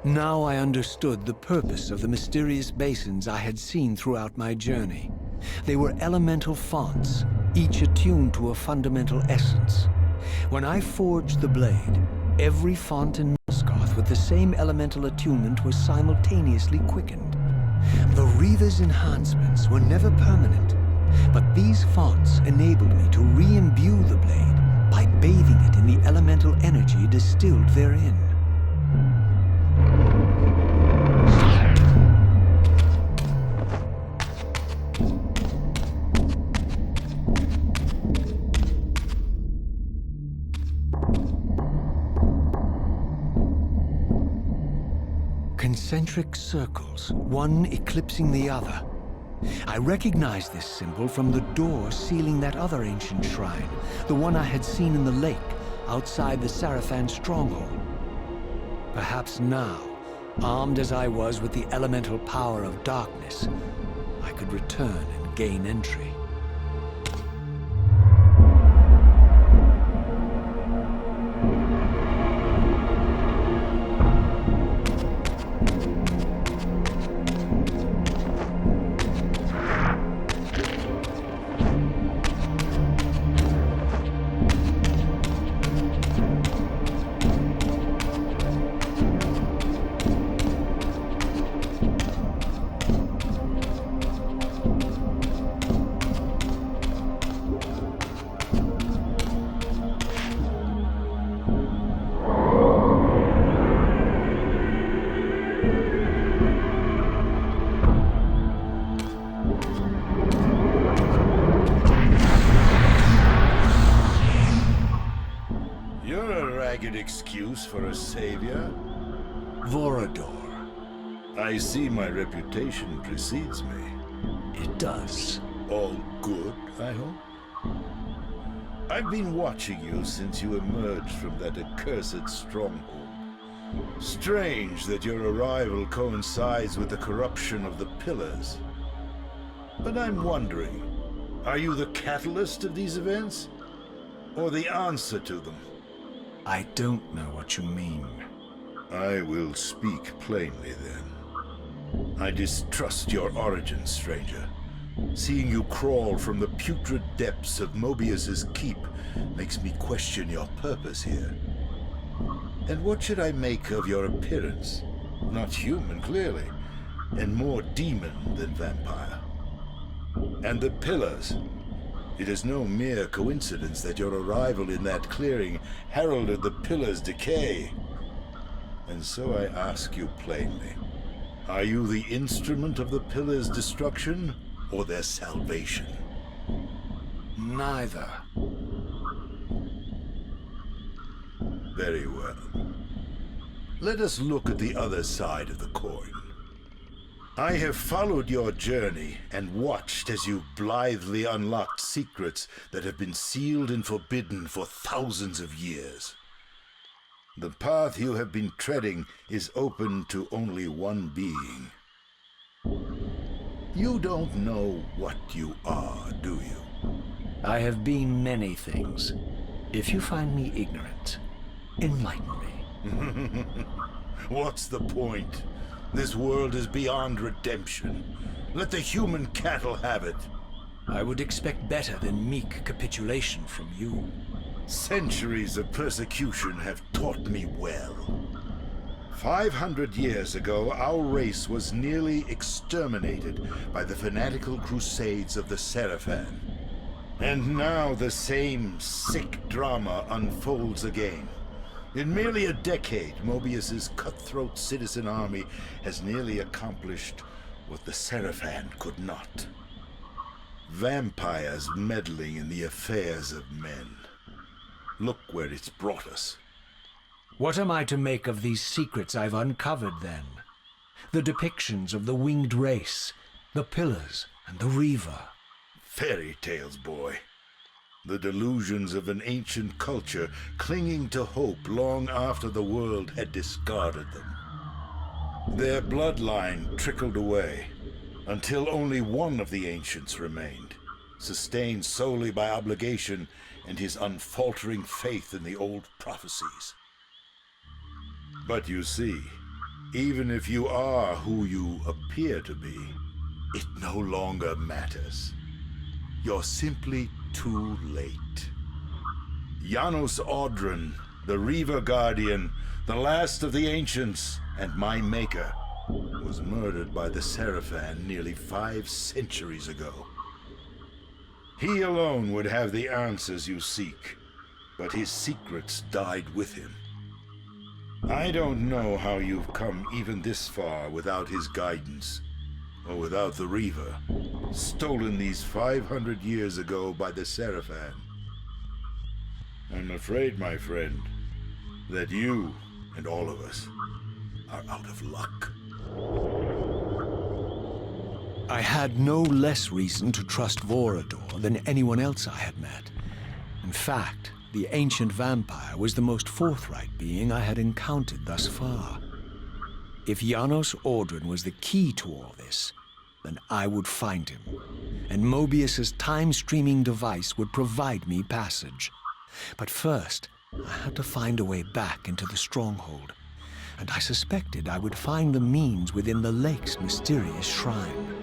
Now I understood the purpose of the mysterious basins I had seen throughout my journey. They were elemental fonts, each attuned to a fundamental essence. When I forged the blade, every font in Nosgoth with the same elemental attunement was simultaneously quickened. The Reaver's enhancements were never permanent, but these fonts enabled me to re-imbue the blade by bathing it in the elemental energy distilled therein. Concentric circles, one eclipsing the other. I recognized this symbol from the door sealing that other ancient shrine, the one I had seen in the lake outside the Sarafan stronghold. Perhaps now, armed as I was with the elemental power of darkness, I could return and gain entry. Excuse for a savior? Vorador. I see my reputation precedes me. It does. All good, I hope? I've been watching you since you emerged from that accursed stronghold. Strange that your arrival coincides with the corruption of the Pillars. But I'm wondering, are you the catalyst of these events? Or the answer to them? I don't know what you mean. I will speak plainly then. I distrust your origin, stranger. Seeing you crawl from the putrid depths of Mobius's keep makes me question your purpose here. And what should I make of your appearance? Not human, clearly, and more demon than vampire. And the Pillars. It is no mere coincidence that your arrival in that clearing heralded the Pillars' decay. And so I ask you plainly, are you the instrument of the Pillars' destruction, or their salvation? Neither. Very well. Let us look at the other side of the coin. I have followed your journey and watched as you blithely unlocked secrets that have been sealed and forbidden for thousands of years. The path you have been treading is open to only one being. You don't know what you are, do you? I have been many things. If you find me ignorant, enlighten me. What's the point? This world is beyond redemption. Let the human cattle have it. I would expect better than meek capitulation from you. Centuries of persecution have taught me well. 500 years ago, our race was nearly exterminated by the fanatical crusades of the Sarafan. And now the same sick drama unfolds again. In merely a decade, Mobius's cutthroat citizen army has nearly accomplished what the Sarafan could not. Vampires meddling in the affairs of men. Look where it's brought us. What am I to make of these secrets I've uncovered, then? The depictions of the winged race, the Pillars, and the Reaver. Fairy tales, boy. The delusions of an ancient culture clinging to hope long after the world had discarded them. Their bloodline trickled away, until only one of the ancients remained, sustained solely by obligation and his unfaltering faith in the old prophecies. But you see, even if you are who you appear to be, it no longer matters. You're simply too late. Janos Audron, the Reaver Guardian, the last of the ancients, and my maker, was murdered by the Seraphan nearly 5 centuries ago. He alone would have the answers you seek, but his secrets died with him. I don't know how you've come even this far without his guidance, or without the Reaver, stolen these 500 years ago by the Seraphan. I'm afraid, my friend, that you and all of us are out of luck. I had no less reason to trust Vorador than anyone else I had met. In fact, the ancient vampire was the most forthright being I had encountered thus far. If Janos Audron was the key to all this, then I would find him, and Mobius's time-streaming device would provide me passage. But first, I had to find a way back into the stronghold, and I suspected I would find the means within the lake's mysterious shrine.